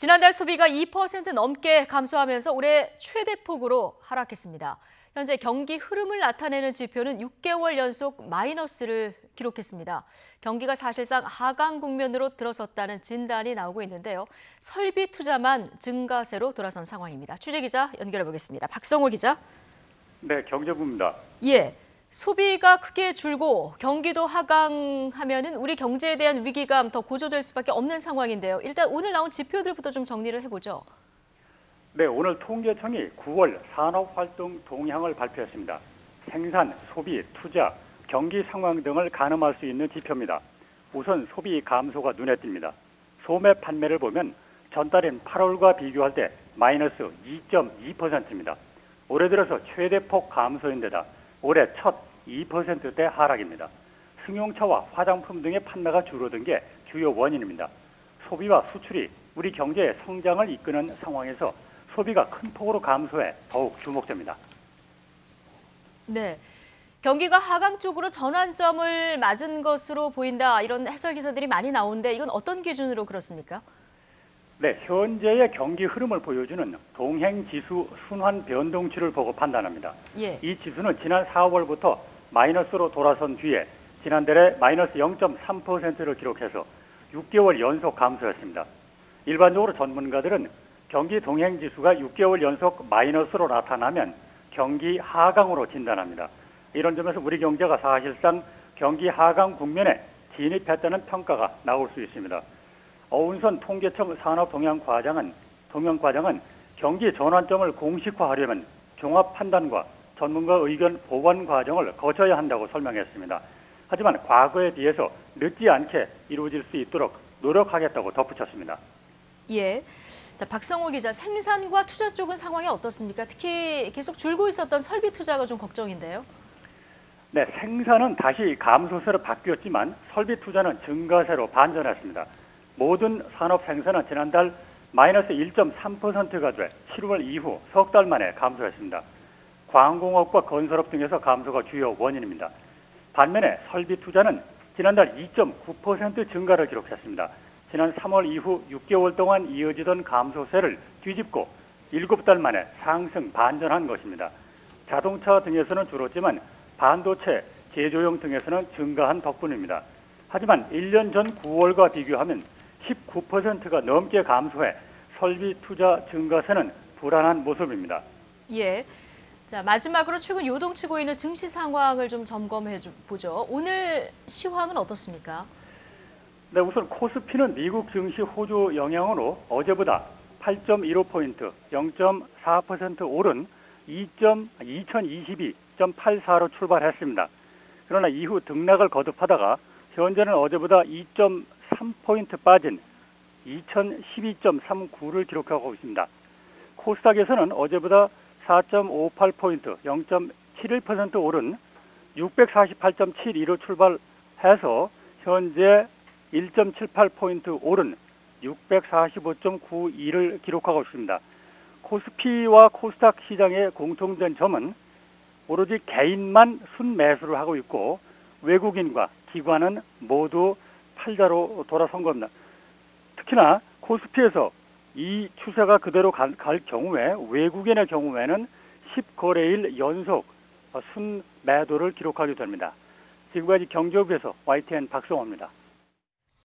지난달 소비가 2% 넘게 감소하면서 올해 최대폭으로 하락했습니다. 현재 경기 흐름을 나타내는 지표는 6개월 연속 마이너스를 기록했습니다. 경기가 사실상 하강 국면으로 들어섰다는 진단이 나오고 있는데요. 설비 투자만 증가세로 돌아선 상황입니다. 취재기자 연결해 보겠습니다. 박성호 기자. 네, 경제부입니다. 예. 소비가 크게 줄고 경기도 하강하면은 우리 경제에 대한 위기감 더 고조될 수밖에 없는 상황인데요. 일단 오늘 나온 지표들부터 좀 정리를 해보죠. 네, 오늘 통계청이 9월 산업활동 동향을 발표했습니다. 생산, 소비, 투자, 경기 상황 등을 가늠할 수 있는 지표입니다. 우선 소비 감소가 눈에 띕니다. 소매 판매를 보면 전달인 8월과 비교할 때 마이너스 2.2%입니다. 올해 들어서 최대폭 감소인데다 올해 첫 2%대 하락입니다. 승용차와 화장품 등의 판매가 줄어든 게 주요 원인입니다. 소비와 수출이 우리 경제의 성장을 이끄는 상황에서 소비가 큰 폭으로 감소해 더욱 주목됩니다. 네, 경기가 하강 쪽으로 전환점을 맞은 것으로 보인다. 이런 해설 기사들이 많이 나오는데 이건 어떤 기준으로 그렇습니까? 네, 현재의 경기 흐름을 보여주는 동행지수 순환 변동치를 보고 판단합니다. 예. 이 지수는 지난 4월부터 마이너스로 돌아선 뒤에 지난달에 마이너스 0.3%를 기록해서 6개월 연속 감소했습니다. 일반적으로 전문가들은 경기 동행지수가 6개월 연속 마이너스로 나타나면 경기 하강으로 진단합니다. 이런 점에서 우리 경제가 사실상 경기 하강 국면에 진입했다는 평가가 나올 수 있습니다. 어운선 통계청 산업동향과장은 경기 전환점을 공식화하려면 종합 판단과 전문가 의견 보완 과정을 거쳐야 한다고 설명했습니다. 하지만 과거에 비해서 늦지 않게 이루어질 수 있도록 노력하겠다고 덧붙였습니다. 예. 자, 박성호 기자, 생산과 투자 쪽은 상황이 어떻습니까? 특히 계속 줄고 있었던 설비 투자가 좀 걱정인데요. 네, 생산은 다시 감소세로 바뀌었지만 설비 투자는 증가세로 반전했습니다. 모든 산업 생산은 지난달 마이너스 1.3%가 돼 7월 이후 석 달 만에 감소했습니다. 광공업과 건설업 등에서 감소가 주요 원인입니다. 반면에 설비 투자는 지난달 2.9% 증가를 기록했습니다. 지난 3월 이후 6개월 동안 이어지던 감소세를 뒤집고 7달 만에 상승 반전한 것입니다. 자동차 등에서는 줄었지만 반도체, 제조용 등에서는 증가한 덕분입니다. 하지만 1년 전 9월과 비교하면 19%가 넘게 감소해 설비 투자 증가세는 불안한 모습입니다. 예. 자, 마지막으로 최근 요동치고 있는 증시 상황을 좀 점검해 보죠. 오늘 시황은 어떻습니까? 네, 우선 코스피는 미국 증시 호조 영향으로 어제보다 8.15포인트, 0.4% 오른 2022.84로 출발했습니다. 그러나 이후 등락을 거듭하다가 현재는 어제보다 2.3포인트 빠진 2012.39를 기록하고 있습니다. 코스닥에서는 어제보다 4.58포인트, 0.71% 오른 648.72로 출발해서 현재 1.78포인트 오른 645.92를 기록하고 있습니다. 코스피와 코스닥 시장의 공통된 점은 오로지 개인만 순매수를 하고 있고 외국인과 기관은 모두 팔자로 돌아선 겁니다. 특히나 코스피에서 이 추세가 그대로 갈 경우에 외국인의 경우에는 10거래일 연속 순매도를 기록하게 됩니다. 지금까지 경제부에서 YTN 박성호입니다.